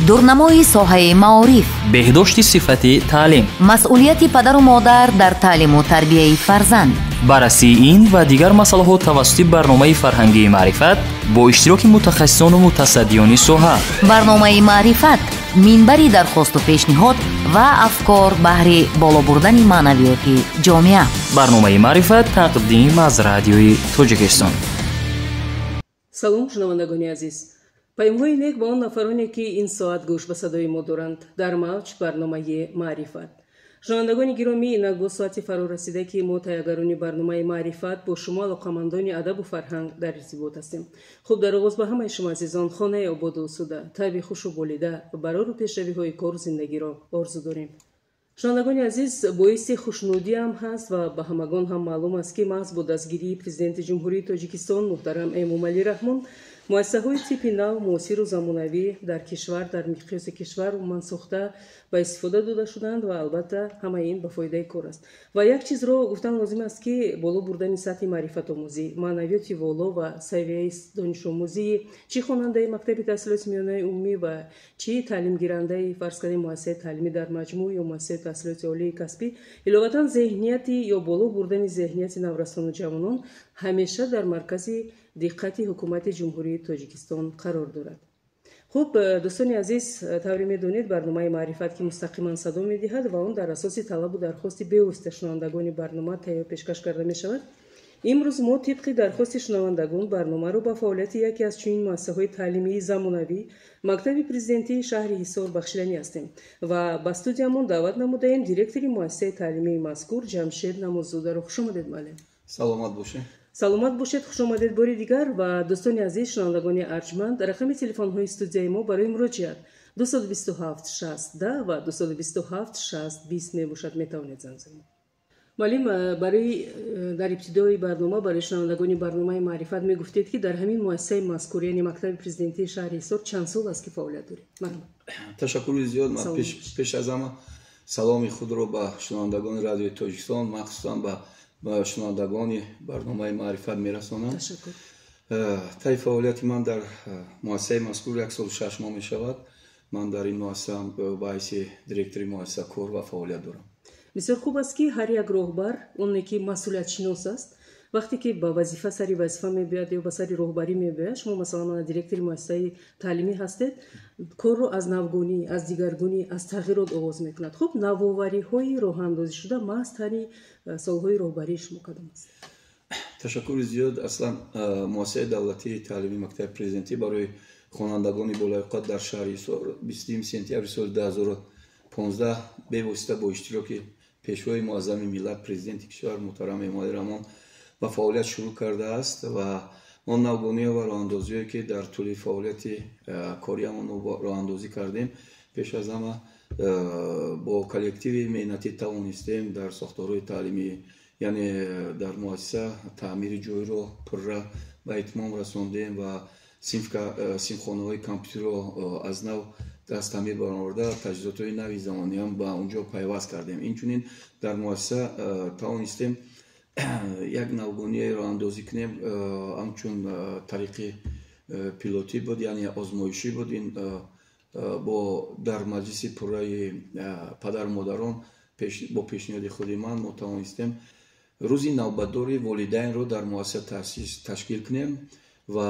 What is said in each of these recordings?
дурнамои соҳаи маориф, беҳдошти сифати таълим, масъулияти падару модар дар таълиму тарбияи фарзанд. баррасии ин ва дигар масъалаҳо тавассути барномаи фарҳангии маърифат бо иштироки мутахассисону мутасаддиёни соҳа. барномаи маърифат минбари дархосту пешниҳод ва афкор баҳри боло бурдани маънавиёти ҷомеа. барномаи маърифат тақдим аз радиои Тоҷикистон. салом шунавандагони азиз, паёмҳои нек ба он нафароне ки ин соат гӯш ба садои мо доранд дар мавҷ барномаи маърифат. шунавандагони гиромӣ, инак бо соати фаро расида ки мо тайёргарони барномаи маърифат бо шумо алоқамандони адабу фарҳанг дар иртибот ҳастем. хуб, дар оғоз ба ҳамаи шумо азизон хонаи ободу осуда, таби хушу болида ва барору пешравиҳои кору зиндагиро орзу дорем. шунавандагони азиз, боиси хушнудӣ ҳам ҳаст ва ба ҳамагон ҳам маълум аст ки маҳз бо дастгирии президенти ҷумҳурии Тоҷикистон муҳтарам Эмомалӣ Раҳмон муассисаҳои типи нав, муосиру замонавӣ дар кишвар, дар миқёси кишвар умуман сохта ба истифода дода шуданд ва албатта ҳамаи ин ба фоидаи кор аст. ва як чизро гуфтан лозим аст ки боло бурдани сатҳи маърифатомӯзӣ, маънавиёти воло ва савияи донишомӯзии чӣ хонандаи мактаби таҳсилоти миёнаи умумӣ ва чӣ таълимгирандаи фарз кардем муассисаи таълимӣ дар маҷмӯъ ё муассисаи таҳсилоти олии касбӣ, иловатан зеҳнияти ё боло бурдани зеҳнияти наврасону ҷавонон ҳамеша дар маркази диққати ҳукумати ҷумҳурии Тоҷикистон қарор дорад. хуб, дӯстони азиз, тавре медонед барномаи маърифат ки мустақиман садо медиҳад ва он дар асоси талабу дархости бевосита шунавандагони барнома тайёр пешкаш карда мешавад. имрӯз мо тибқи дархости шунавандагон барномаро ба фаъолияти яке аз чунин муассисаҳои таълимии замонавӣ мактаби президентии шаҳри ҳисор бахшиданӣ ҳастем ва ба студиямон даъват намудаем директори муассисаи таълимии мазкур Ҷамшед Намоззодаро. хушомадед маълим. саломат бошед. саломат бошед, хушомадед бори дигар. ва дӯстони азиз, шунавандагони арҷманд, рақами телефонҳои студияи мо барои муроҷиат 227 60 ва 227 60 20 мебошад, метавонед занг занед. маълим, барои дар ибтидои барнома барои шунавандагони барномаи маърифат мегуфтед ки дар ҳамин муассисаи мазкур, яъне мактаби президентии шаҳри ҳисор чанд сол аст ки фаъолият доред? ташаккури зиёд. ман пеш аз ҳама саломи худро ба шунавандагони радиои Тоҷикистон, махсусан ба шунавандагони барномаи маърифат мерасонам. таи фаъолияти ман дар муассисаи мазкур 1 сол 6 моҳ мешавад. ман дар ин муассиса ба ҳайси директори муассиса кор ва фаъолият дорам. бисёр хуб аст ки ҳар як роҳбар, оне ки масъулиятшинос аст, вақте ки ба вазифа сари вазифа мебиёяд ё ба сари роҳбарӣ мебиёяд, шумо масалан директори муассисаи таълимӣ ҳастед, корро аз навгунӣ, аз дигаргунӣ, аз тағйирот оғоз мекунад. хуб, навовариҳои роҳандозишуда маҳз тари солҳои роҳбарии шумо кадом аст? ташаккури зиёд. аслан муассисаи давлатии таълимии мактаби президентӣ барои хонандагони болоиққат дар шаҳри ҳисор 20 сентябри соли 2015 бевосита бо иштироки пешвои муаззами миллат президенти кишвар муҳтарам Эмомалӣ Раҳмон ба фаъолият шурӯъ кардааст ва он навгониҳо ва роҳандозиҳое ки дар тӯли фаъолияти кориамон роҳандозӣ кардем, пеш аз ҳама бо коллективи меҳнатӣ тавонистем дар сохторҳои таълимӣ, яъне дар муассиса таъмири ҷойро пурра ба итмом расондем ва синфхонаҳои компютерро аз нав даст таъмир бароварда, таҷҳизотҳои нави замониам ба онҷо пайваст кардем. инчунин дар муассиса тавонистем як навгоние роҳандозӣ кунем, ҳамчун тариқи пилотӣ буд, яъне озмоишӣ буд. ин бо дар маҷлиси пурраи падару модарон бо пешниҳоди худи ман мо тавонистем рӯзи навбатдори волидайнро дар муассиса ташкил кунем ва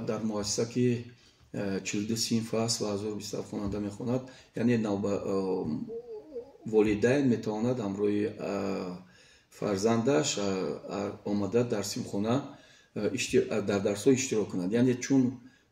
дар муассиса ки 42 синф аст ва 1027 хонанда мехонад, яъне волидайн метавонад ҳамроҳи фарзандаш омада дар синфхона дар дарсҳо иштирок кунад. яъне чун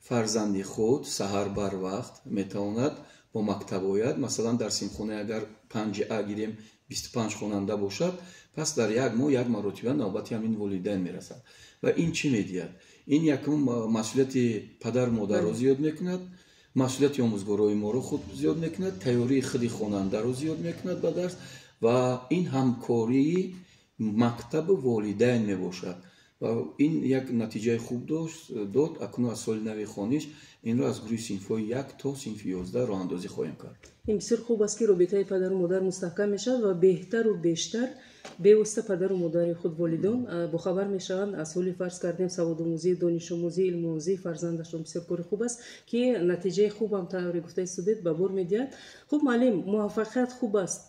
фарзанди худ саҳар барвақт метавонад бо мактаб ояд, масалан дар синфхона агар 5А гирем 25 хонанда бошад, пас дар як моҳ як маротиба навбати ҳамин волидайн мерасад. ва ин чӣ медиҳад? ин якум масъулияти падару модарро зиёд мекунад, масъулияти омӯзгорои моро худ зиёд мекунад, тайёрии худи хонандаро зиёд мекунад ба дарс ва ин ҳамкории мактабу волидайн мебошад. این یک نتیجه خوب داد. اکنون از سال نو خوانش این را از گروه صنف‌های 1 تا صنف 11 راه اندازی خواهیم کرد. این بسیار خوب است که رابطه پدر و مادر مستحکم میشد و بهتر و بیشتر به واسطه پدر و مادر خود والدین باخبر میشوند از حال فرض کردیم سواد آموزی، دانش آموزی، علم آموزی فرزندشون. بسیار کار خوب است که نتیجه خوب هم طوری گفته شده به بار میدهد. خب معلم، موفقیت خوب است،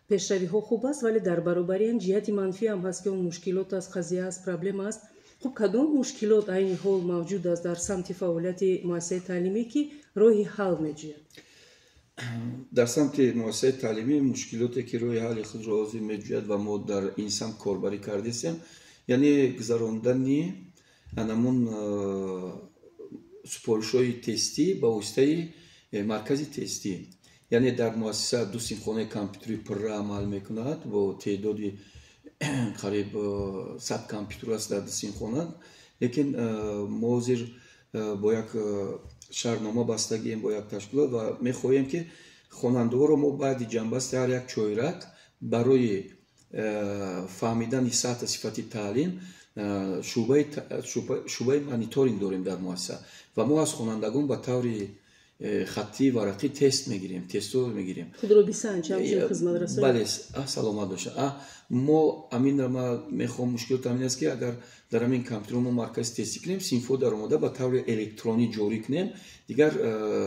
پیشروی ها خوب است، ولی در برابر آن جهت منفی هم هست که اون مشکلات است، قضیه است، پرابلم است. خب کدام مشکلات این حال موجود است در سمت فعالیت مؤسسه تعلیمی که راهی حل میجوید؟ در سمت مؤسسه تعلیمی مشکلاتی که روی حل خود را میجوید و ما در این سمت کاربری کردیم، یعنی گذراندن انمون سپارش‌های تستی با واسطه مرکز تستی. یعنی در مؤسسه 2 صنفخانه کامپیوتری پر عمل میکند با تعدادی قریب 100 کامپیوتر است در 2 صنفخانه، لیکن ما زیر با یک شهرنامه بستگیم با یک تشکیلات و میخواهیم که خواننده ها رو ما بعد جنبست هر یک چویرک برای فهمیدن سطح صفتی تعلیم شعبه مانیتورینگ داریم در مؤسسه و ما از خوانندگان به طور خطی ورقی تست میگیریم، تستو میگیریم. خود رو بیسنج همچنین خدمت رسانی؟ بله، سلامت باشه. ما امین را ما میخوام مشکلات امین است که اگر در همین کامپیوتر ما مرکز تستی کنیم صنف‌ها در اومده به طور الکترونی جاری کنیم، دیگر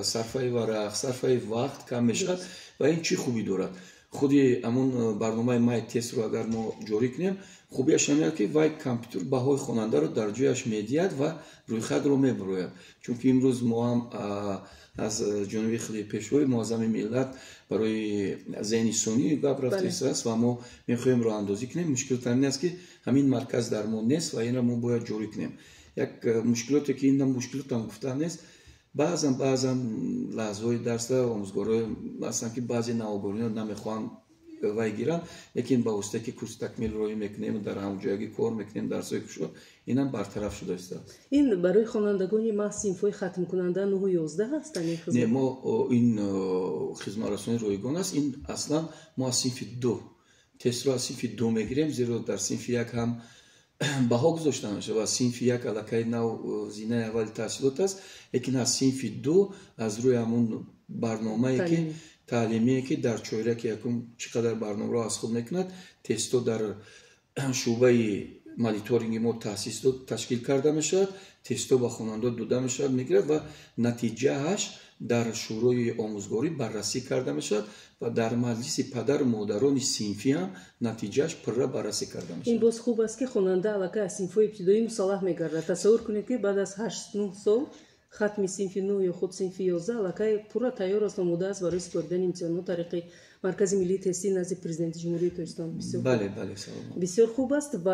صرفه ورق، صرفه وقت کم میشود و این چی خوبی دارد؟ خودی همون برنامه مای تست رو اگر ما جاری کنیم خوبیش اینه که وای کامپیوتر بهای خواننده رو در جایش میدید و روی خط رو میبروید. چون که امروز ما هم از جنوبی خیلی پیشوی معظم ملت برای ذهنی سونی گپ رفته است و ما میخوایم راه اندازی کنیم. مشکل این است که همین مرکز در ما نیست و این را ما باید جاری کنیم. یک مشکلاتی که این مشکلات هم گفتن نیست، بعضا لحظه‌های درس آموزگارای مثلا که بعضی نوآورین نمیخوان وای گیرن، لیکن با واسطه که کورس تکمیل روی میکنیم در همون جایی کار میکنیم درسای کشور این هم برطرف شده است. این برای خوانندگان ما صنف‌های ختم کننده 9 و 11 هستن این خدمت؟ نه، ما این خدمت رسانی رایگان است. این اصلا ما صنف 2 تست را صنف 2 میگیریم، زیرا در صنف 1 هم بها گذاشته میشه و صنف 1 علاقه نو زینه اول تحصیلات است، لیکن از صنف 2 از روی همون برنامه‌ای که تعلیمی که در چویرک یکم چقدر برنامه را از خود میکند، تستو در شعبه مانیتورینگ ما تاسیس تشکیل کرده میشد، تستو با خواننده داده میشد میگیرد و نتیجهش در شورای آموزگاری بررسی کرده میشد و در مجلس پدر و مادران صنفی هم نتیجهش پر بررسی کرده میشد. این باز خوب است که خواننده علاقه از صنف‌های ابتدایی مصالح میگردد. تصور کنید که بعد از 8-9 سال ختم صنف 9 یا خود صنف 11 علاقه پورا تیار است، آماده است برای سپردن امتحانات طریق مرکز ملی تستی نزد پرزیدنت جمهوری تاجیکستان. بله سلام. بسیار خوب است. و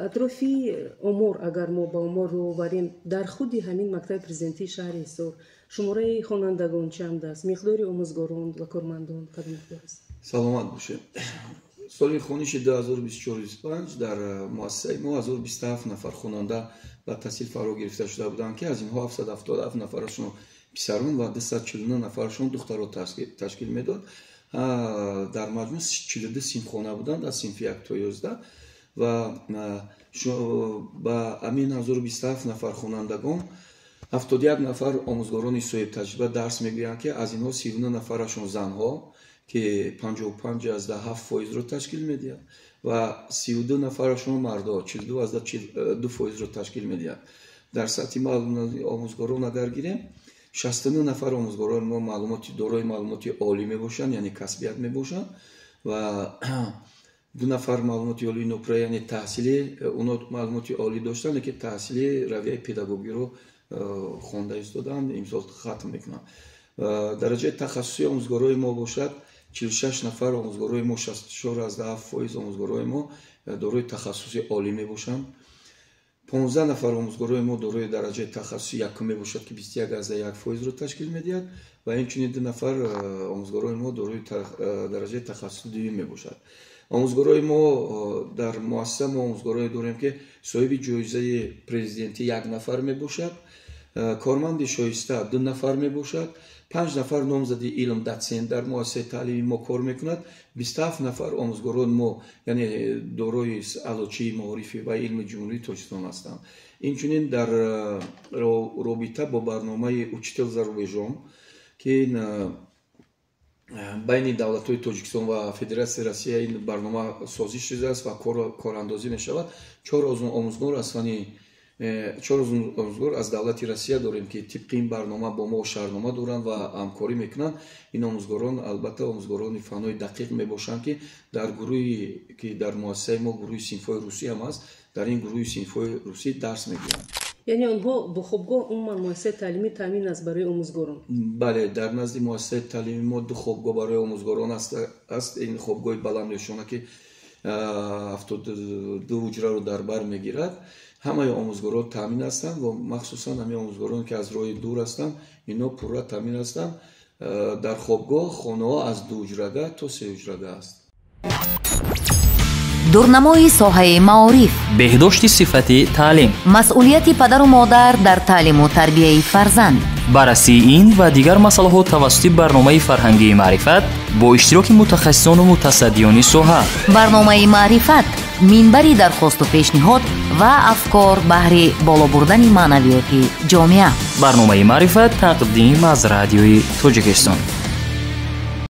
اطرافی امور اگر ما با امور رو بریم در خود همین مکتب پرزیدنتی شهر ایسار شماره خوانندگان چند است؟ مقدار آموزگاران و کارمندان کدام مقدار است؟ سلامت باشه. سال خوانش 2024-25 در مؤسسه ما 1027 نفر خواننده و تحصیل فرا گرفته شده بودند که از اینها 777 نفرشون پسران و 249 نفرشون دخترها تشکیل میداد. در مجموع 42 صنفخانه بودند از صنف 1 تا 11 و با همین 1027 نفر خوانندگان 71 نفر آموزگاران صاحب تجربه درس میگیرند که از اینها 39 نفرشون زنها که 55.7% رو تشکیل میدهند و 32 نفرشون مردا 42.2% رو تشکیل میدهند. در سطح آموزگاران اگر گیریم 69 نفر آموزگاران ما دارای معلوماتی عالی میباشند، یعنی کسبیت میباشند و 2 نفر معلوماتی عالی نوپره یعنی تحصیلی اونا معلوماتی عالی داشتن که تحصیلی رویه پداگوگی رو خوانده ایستادن امسال ختم میکنن. درجه تخصصی آموزگارای ما باشد 46 نفر آموزگارای ما 64.7% آموزگارای ما دارای تخصصی عالی میباشند. 15 نفر آموزگارای ما دارای درجه تخصصی یکم میباشد که 21.1% رو تشکیل میدهد و همچنین 2 نفر آموزگارای ما دارای درجه تخصصی دوم میباشد. آموزگارای ما در مؤسسه ما آموزگارای داریم که صاحب جایزه پرزیدنتی 1 نفر میباشد کارمند شایسته 2 نفر میباشد، 5 نفر نامزد علم داتسیند در مؤسسه تعلیمی ما کار میکند، 27 نفر آموزگاران ما یعنی دارای علوچه معارفی و علم جمهوری تاجیکستان هستند. اینچنین در رابطه با برنامه учитель за рубежом که بین دولت‌های تاجیکستان و فدراسیون روسیه این برنامه سازی شده است و کاراندازی می‌شود. 4 آموزگار از دولت روسیه داریم که طبق این برنامه با ما شهرنامه دارند و همکاری میکنند. این آموزگاران البته آموزگاران فنای دقیق میباشند که در گروهی که در مؤسسه ما گروه صنف‌های روسی هم است، در این گروه صنف‌های روسی درس میگیرند. یعنی آنها با خوابگاه عموما مؤسسه تعلیمی تامین است برای آموزگاران؟ بله، در نزد مؤسسه تعلیمی ما 2 خوابگاه برای آموزگاران است. این خوابگاه بلندشونه که 72 حجره رو در بر میگیرد. همه آموزگاران تامین هستند و مخصوصا همه آموزگاران که از راه دور هستند اینا پورا تامین هستند. در خوابگاه خانه ها از 2 حجره تا 3 حجره است. دورنمای ساحه معارف، بهداشت صفتی تعلیم، مسئولیت پدر و مادر در تعلیم و تربیت فرزند، بررسی این و دیگر مسائل توسط برنامه فرهنگی معرفت با اشتراک متخصصان و متصدیان ساحه. برنامه معرفت منبری درخواست و پیشنهاد و افکار بهر بالا بردن معنویات جامعه. برنامه معرفت تقدیم از رادیوی تاجیکستان.